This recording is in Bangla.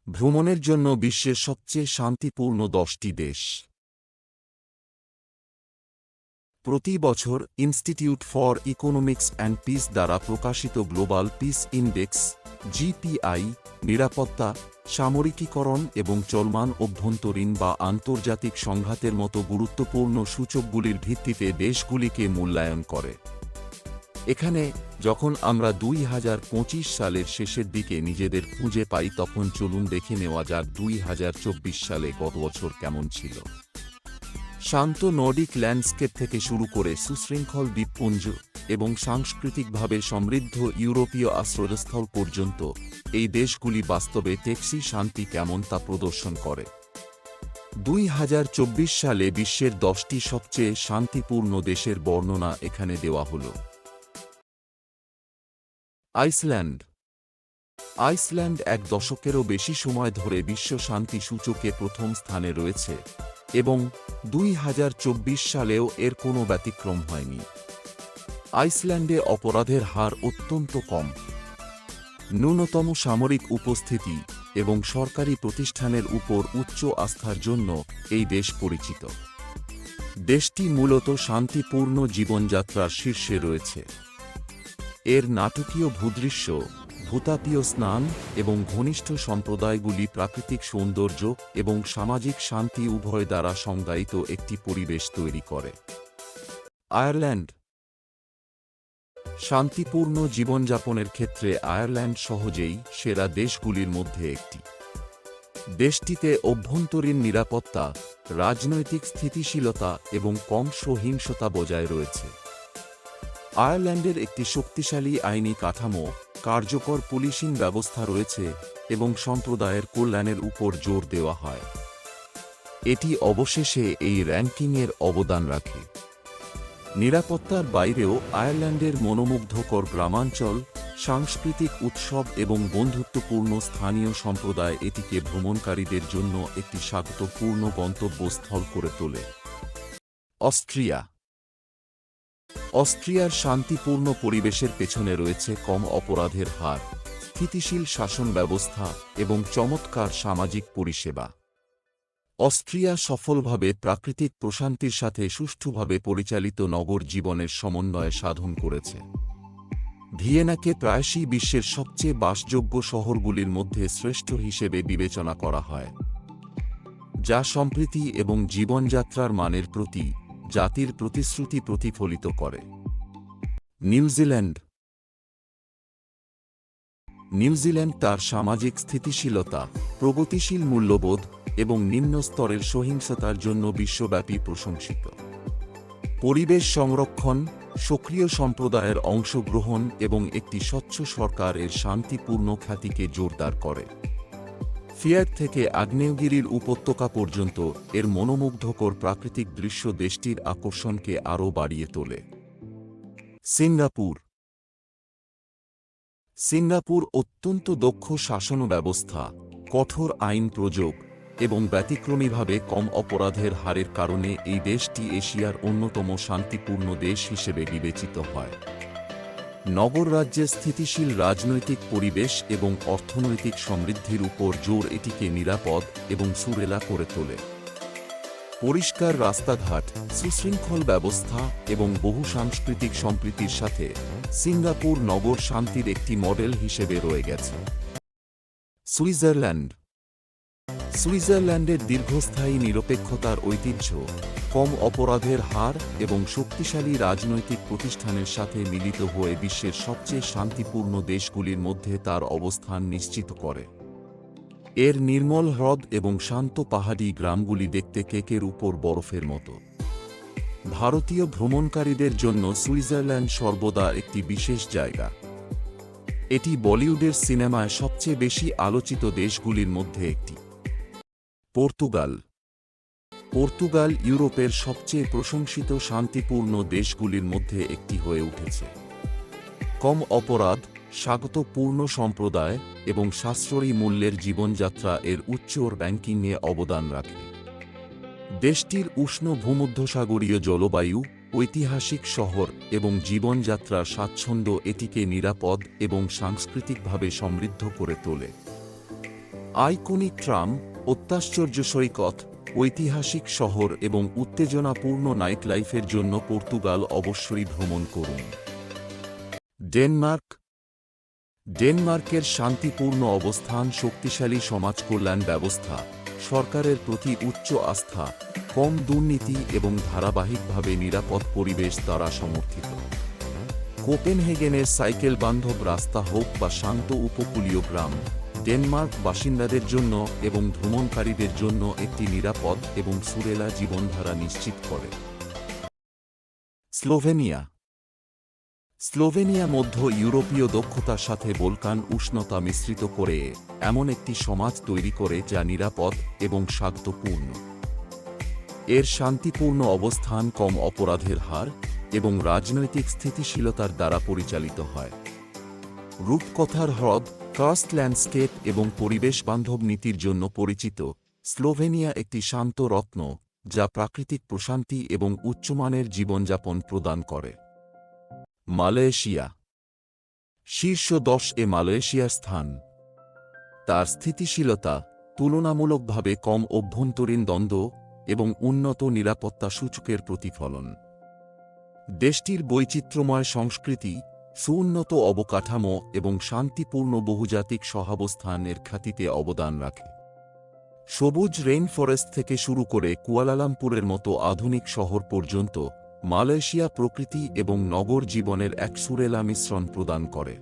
ভ্রমণের জন্য বিশ্বের সবচেয়ে শান্তিপূর্ণ 10টি দেশ। প্রতি বছর institute for economics and piece দ্বারা প্রকাশিত গ্লোবাল পিস ইন্ডেক্স জিপিআই নিরাপত্তা, সামরিকীকরণ এবং চলমান অভ্যন্তরীণ বা আন্তর্জাতিক সংঘাতের মতো গুরুত্বপূর্ণ সূচকগুলির ভিত্তিতে দেশগুলিকে মূল্যায়ন করে। এখানে যখন আমরা 2025 সালের শেষের দিকে নিজেদের খুঁজে পাই, তখন চলুন দেখে নেওয়া যাক 2024 সালে গত বছর কেমন ছিল। শান্ত নর্ডিক ল্যান্ডস্কেপ থেকে শুরু করে সুশৃঙ্খল দ্বীপপুঞ্জ এবং সাংস্কৃতিকভাবে সমৃদ্ধ ইউরোপীয় আশ্রয়স্থল পর্যন্ত, এই দেশগুলি বাস্তবে টেকসই শান্তি কেমন তা প্রদর্শন করে। 2024 সালে বিশ্বের 10টি সবচেয়ে শান্তিপূর্ণ দেশের বর্ণনা এখানে দেওয়া হল। আইসল্যান্ড। আইসল্যান্ড এক দশকেরও বেশি সময় ধরে বিশ্ব শান্তি সূচকে প্রথম স্থানে রয়েছে এবং 2024 সালেও এর কোনো ব্যতিক্রম হয়নি। আইসল্যান্ডে অপরাধের হার অত্যন্ত কম, ন্যূনতম সামরিক উপস্থিতি এবং সরকারি প্রতিষ্ঠানের উপর উচ্চ আস্থার জন্য এই দেশ পরিচিত। দেশটি মূলত শান্তিপূর্ণ জীবনযাত্রার শীর্ষে রয়েছে। এর নাটকীয় ভূদৃশ্য, ভূতাপীয় স্নান এবং ঘনিষ্ঠ সম্প্রদায়গুলি প্রাকৃতিক সৌন্দর্য এবং সামাজিক শান্তি উভয় দ্বারা সংজ্ঞায়িত একটি পরিবেশ তৈরি করে। আয়ারল্যান্ড। শান্তিপূর্ণ জীবনযাপনের ক্ষেত্রে আয়ারল্যান্ড সহজেই সেরা দেশগুলির মধ্যে একটি। দেশটিতে অভ্যন্তরীণ নিরাপত্তা, রাজনৈতিক স্থিতিশীলতা এবং কম সহিংসতা বজায় রয়েছে। আয়ারল্যান্ডের একটি শক্তিশালী আইনি কাঠামো, কার্যকর পুলিশিং ব্যবস্থা রয়েছে এবং সম্প্রদায়ের কল্যাণের উপর জোর দেওয়া হয়। এটি অবশেষে এই র্যাঙ্কিংয়ের অবদান রাখে। নিরাপত্তার বাইরেও আয়ারল্যান্ডের মনোমুগ্ধকর গ্রামাঞ্চল, সাংস্কৃতিক উৎসব এবং বন্ধুত্বপূর্ণ স্থানীয় সম্প্রদায় এটিকে ভ্রমণকারীদের জন্য একটি স্বাগতপূর্ণ গন্তব্যস্থল করে তোলে। অস্ট্রিয়া। অস্ট্রিয়ার শান্তিপূর্ণ পরিবেশের পেছনে রয়েছে কম অপরাধের হার, স্থিতিশীল শাসন ব্যবস্থা এবং চমৎকার সামাজিক পরিষেবা। অস্ট্রিয়া সফলভাবে প্রাকৃতিক প্রশান্তির সাথে সুষ্ঠুভাবে পরিচালিত নগর জীবনের সমন্বয় সাধন করেছে। ভিয়েনাকে প্রায়শই বিশ্বের সবচেয়ে বাসযোগ্য শহরগুলির মধ্যে শ্রেষ্ঠ হিসেবে বিবেচনা করা হয়, যা সম্প্রীতি এবং জীবনযাত্রার মানের প্রতি জাতির প্রতিশ্রুতি প্রতিফলিত করে। নিউজিল্যান্ড। নিউজিল্যান্ড তার সামাজিক স্থিতিশীলতা, প্রগতিশীল মূল্যবোধ এবং নিম্ন স্তরের সহিংসতার জন্য বিশ্বব্যাপী প্রশংসিত। পরিবেশ সংরক্ষণ, সক্রিয় সম্প্রদায়ের অংশগ্রহণ এবং একটি স্বচ্ছ সরকার এর শান্তিপূর্ণ খ্যাতিকে জোরদার করে। ফিয়াট থেকে আগ্নেয়গিরির উপত্যকা পর্যন্ত এর মনোমুগ্ধকর প্রাকৃতিক দৃশ্য দেশটির আকর্ষণকে আরও বাড়িয়ে তোলে। সিঙ্গাপুর। সিঙ্গাপুর অত্যন্ত দক্ষ শাসন ব্যবস্থা, কঠোর আইন প্রয়োগ এবং ব্যতিক্রমীভাবে কম অপরাধের হারের কারণে এই দেশটি এশিয়ার অন্যতম শান্তিপূর্ণ দেশ হিসেবে বিবেচিত হয়। নগর রাজ্যের স্থিতিশীল রাজনৈতিক পরিবেশ এবং অর্থনৈতিক সমৃদ্ধির উপর জোর এটিকে নিরাপদ এবং সুরেলা করে তোলে। পরিষ্কার রাস্তাঘাট, সুশৃঙ্খল ব্যবস্থা এবং বহুসাংস্কৃতিক সম্প্রীতির সাথে সিঙ্গাপুর নগর শান্তির একটি মডেল হিসেবে রয়ে গেছে। সুইজারল্যান্ড। সুইজারল্যান্ডের দীর্ঘস্থায়ী নিরপেক্ষতার ঐতিহ্য, কম অপরাধের হার এবং শক্তিশালী রাজনৈতিক প্রতিষ্ঠানের সাথে মিলিত হয়ে বিশ্বের সবচেয়ে শান্তিপূর্ণ দেশগুলির মধ্যে তার অবস্থান নিশ্চিত করে। এর নির্মল হ্রদ এবং শান্ত পাহাড়ি গ্রামগুলি দেখতে কেকের উপর বরফের মতো। ভারতীয় ভ্রমণকারীদের জন্য সুইজারল্যান্ড সর্বদা একটি বিশেষ জায়গা। এটি বলিউডের সিনেমায় সবচেয়ে বেশি আলোচিত দেশগুলির মধ্যে একটি। পর্তুগাল। পর্তুগাল ইউরোপের সবচেয়ে প্রশংসিত শান্তিপূর্ণ দেশগুলির মধ্যে একটি হয়ে উঠেছে। কম অপরাধ, স্বাগতপূর্ণ সম্প্রদায় এবং সাশ্রয়ী মূল্যের জীবনযাত্রা এর উচ্চ র্যাঙ্কিংয়ে অবদান রাখে। দেশটির উষ্ণ ভূমধ্যসাগরীয় জলবায়ু, ঐতিহাসিক শহর এবং জীবনযাত্রার স্বাচ্ছন্দ্য এটিকে নিরাপদ এবং সাংস্কৃতিকভাবে সমৃদ্ধ করে তোলে। আইকনিক ট্রাম, অত্যাশ্চর্য সৈকত, ঐতিহাসিক শহর এবং উত্তেজনাপূর্ণ নাইটলাইফের জন্য পর্তুগাল অবশ্যই ভ্রমণ করুন। ডেনমার্ক। ডেনমার্কের শান্তিপূর্ণ অবস্থান, শক্তিশালী সমাজকল্যাণ ব্যবস্থা, সরকারের প্রতি উচ্চ আস্থা, কম দুর্নীতি এবং ধারাবাহিকভাবে নিরাপদ পরিবেশ দ্বারা সমর্থিত। কোপেনহেগেনের সাইকেল বান্ধব রাস্তা হোক বা শান্ত উপকূলীয় গ্রাম, ডেনমার্ক বাসিন্দাদের জন্য এবং ভ্রমণকারীদের জন্য একটি নিরাপদ এবং সুরেলা জীবনধারা নিশ্চিত করে। স্লোভেনিয়া। স্লোভেনিয়া মধ্য ইউরোপীয় দক্ষতার সাথে বলকান উষ্ণতা মিশ্রিত করে এমন একটি সমাজ তৈরি করে যা নিরাপদ এবং শান্তপূর্ণ। এর শান্তিপূর্ণ অবস্থান, কম অপরাধের হার এবং রাজনৈতিক স্থিতিশীলতার দ্বারা পরিচালিত হয়। রূপকথার হ্রদ, কার্স্ট ল্যান্ডস্কেপ এবং পরিবেশ বান্ধব নীতির জন্য পরিচিত, স্লোভেনিয়া একটি শান্ত রত্ন যা প্রাকৃতিক প্রশান্তি এবং উচ্চমানের জীবনযাপন প্রদান করে। মালয়েশিয়া। শীর্ষ 10-এ মালয়েশিয়ার স্থান। তার স্থিতিশীলতা, তুলনামূলকভাবে কম অভ্যন্তরীণ দ্বন্দ্ব এবং উন্নত নিরাপত্তা সূচকের প্রতিফলন। দেশটির বৈচিত্র্যময় সংস্কৃতি, সুউন্নত অবকাঠামো এবং শান্তিপূর্ণ বহুজাতিক সহাবস্থান এর খ্যাতিতে অবদান রাখে। সবুজ রেইন ফরেস্ট থেকে শুরু করে কুয়ালালামপুরের মতো আধুনিক শহর পর্যন্ত মালয়েশিয়া প্রকৃতি এবং নগর জীবনের এক সুরেলা মিশ্রণ প্রদান করে।